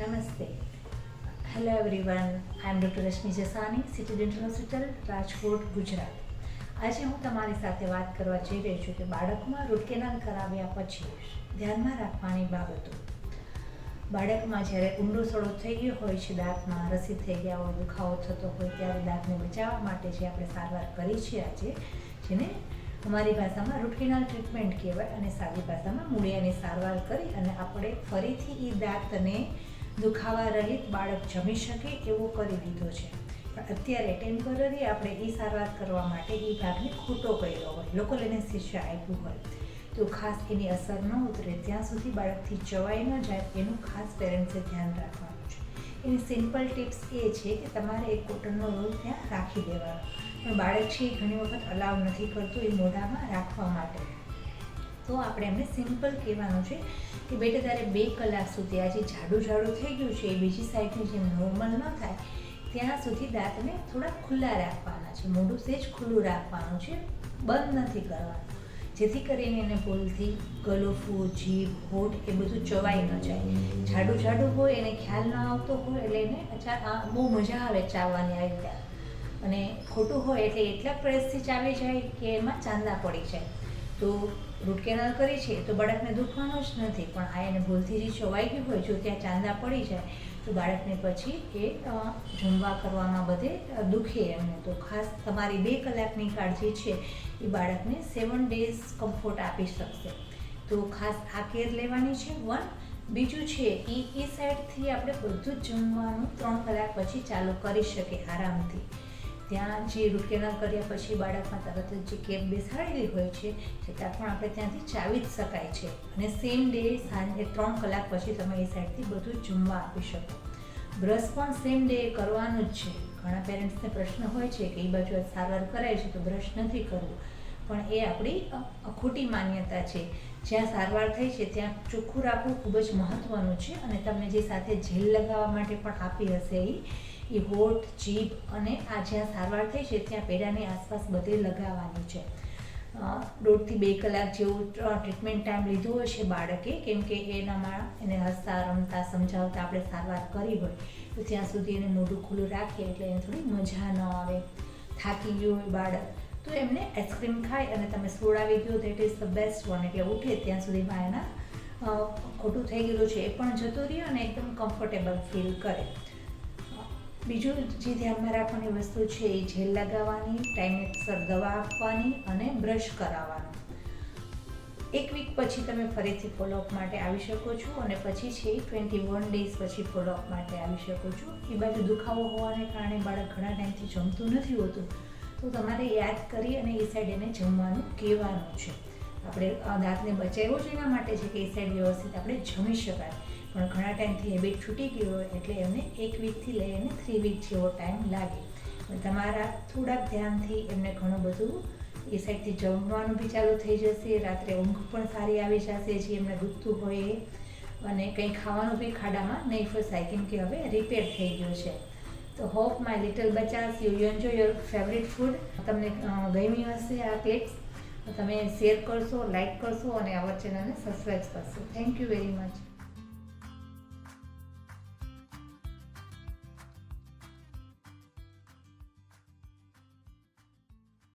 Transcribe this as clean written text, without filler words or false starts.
નમસ્તે. Hello everyone. I am doctor Rashmi Jasani, city dental hospital, Rajkot, Gujarat. આજે હું તમારી સાથે વાત કરવા જઈ રહી છું કે બાળકમાં રૂટ કેનાલ કરાવ્યા પછી ધ્યાનમાં રાખવાની બાબતો. બાળકમાં જ્યારે ઊંડો સડો થઈ ગયો હોય છે, દાંતમાં રસી થઈ ગયા હોય, દુખાવો થતો હોય, ત્યારે દાંતને બચાવવા માટે જે આપણે સારવાર કરી છે આજે, જેને અમારી ભાષામાં રૂટ કેનાલ ટ્રીટમેન્ટ કહેવાય અને સાદી ભાષામાં મૂળિયાની સારવાર કરી અને આપણે ફરીથી એ દાંતને દુખાવા રહિત બાળક જમી શકે એવો કરી દીધો છે. પણ અત્યારે ટેમ્પરરી આપણે એ સારવાર કરવા માટે એ ભાગને ખોટો કર્યો હોય, લોકલ એનેસ્થેસિયા આપ્યું હોય, તો ખાસ એની અસર ન ઉતરે ત્યાં સુધી બાળકથી ચવાઈ ન જાય એનું ખાસ પેરેન્ટ્સે ધ્યાન રાખવાનું છે. એની સિમ્પલ ટિપ્સ એ છે કે તમારે એક કોટનનો રોલ ત્યાં રાખી દેવાનો, પણ બાળક છે એ ઘણી વખત અલાઉ નથી કરતું એ મોઢામાં રાખવા માટે. તો આપણે એમને સિમ્પલ કહેવાનું છે કે બેટા તારે 2 કલાક સુધી આ જે જાડું થઈ ગયું છે એ બીજી સાઈડની જેમ નોર્મલ ન થાય ત્યાં સુધી દાંતને થોડા ખુલ્લા રાખવાના છે, મોઢું સેજ ખુલ્લું રાખવાનું છે, બંધ નથી કરવાનું, જેથી કરીને એને ભૂલથી ગલોફું, જીભ, હોઠ એ બધું ચવાઈ ન જાય. જાડું હોય એને ખ્યાલ ન આવતો હોય એટલે એને બહુ મજા આવે ચાવવાની આવી રીતે, અને ખોટું હોય એટલે એટલા પ્રેસથી ચાવી જાય કે એમાં ચાંદા પડી જાય. તો રૂટ કેનાલ કરી છે તો બાળકને દુખવાનું જ નથી, પણ આ એને ભૂલથી જે ચવાઈ ગયું હોય, જો ત્યાં ચાંદા પડી જાય તો બાળકને પછી એ જમવા કરવામાં બધે દુખે એમને. તો ખાસ તમારી 2 કલાકની કાળજી છે એ બાળકને 7 days કમ્ફર્ટ આપી શકશે. તો ખાસ આ કેર લેવાની છે. બીજું છે એ સાઈડથી આપણે બધું જ જમવાનું 3 કલાક પછી ચાલુ કરી શકીએ આરામથી. ત્યાં જે રૂટ કેનાલ કર્યા પછી બાળકમાં તરત જ જે કેપ બેસાડેલી હોય છે છતાં પણ આપણે ત્યાંથી ચાવી જ શકાય છે, અને સેમ ડે સાંજે 3 કલાક પછી તમે એ સાઈડથી બધું જમવા આપી શકો. બ્રશ પણ સેમ ડે કરવાનું જ છે. ઘણા પેરેન્ટ્સને પ્રશ્ન હોય છે કે એ બાજુ સારવાર કરાય છે તો બ્રશ નથી કરવું, પણ એ આપણી ખોટી માન્યતા છે. જ્યાં સારવાર થઈ છે ત્યાં ચોખ્ખું રાખવું ખૂબ જ મહત્ત્વનું છે, અને તમને જે સાથે જેલ લગાવવા માટે પણ આપી હશે એ હોઠ, જીભ અને આ જ્યાં સારવાર થઈ છે ત્યાં પેડાની આસપાસ બધે લગાવવાની છે. 1.5 થી 2 કલાક જેવું ટ્રીટમેન્ટ ટાઈમ લીધો હોય છે બાળકે, કેમ કે એનામાં એને હસતા રમતા સમજાવતા આપણે સારવાર કરી હોય તો ત્યાં સુધી એને મોઢું ખુલ્લું રાખીએ એટલે એને થોડી મજા ન આવે. થાકી ગયું હોય બાળક તો એમને આઈસ્ક્રીમ ખાય અને તમે સુવડાવી દો, that is the best one. એટલે ઉઠે ત્યાં સુધીમાં એના ખોટું થઈ ગયેલું છે એ પણ જતું રહે અને એકદમ કમ્ફર્ટેબલ ફીલ કરે. બીજું જે ધ્યાનમાં રાખવાની વસ્તુ છે એ જેલ લગાવવાની, ટાઈમસર દવા આપવાની અને બ્રશ કરાવવાનું. 1 વીક પછી તમે ફરીથી ફોલોઅપ માટે આવી શકો છો, અને પછી છે 21 days પછી ફોલોઅપ માટે આવી શકો છો. એ બાજુ દુખાવો હોવાને કારણે બાળક ઘણા ટાઈમથી જમતું નથી હોતું, તો તમારે યાદ કરી અને એ સાઈડ એને જમવાનું કહેવાનું છે. આપણે દાંતને બચાવ્યો જ એના માટે છે કે એ સાઈડ વ્યવસ્થિત આપણે જમી શકાય, પણ ઘણા ટાઈમથી હેબિટ છૂટી ગઈ હોય એટલે એમને 1 વીકથી લઈને 3 વીક જેવો ટાઈમ લાગે. પણ તમારા થોડાક ધ્યાનથી એમને ઘણું બધું એ સાઈડથી જમવાનું બી ચાલુ થઈ જશે, રાત્રે ઊંઘ પણ સારી આવી જશે જે એમને દુખતું હોય એ, અને કંઈ ખાવાનું બી ખાડામાં નહીં ફસાય કેમ કે હવે રિપેર થઈ ગયું છે. તો હોપ માય લિટલ બચાસ you enjoy your favourite food. તમને ગમી હશે આ ક્લિપ્સ, તમે શેર કરશો, લાઇક કરશો અને આવર ચેનલને સબસ્ક્રાઈબ કરશો. Thank you very much.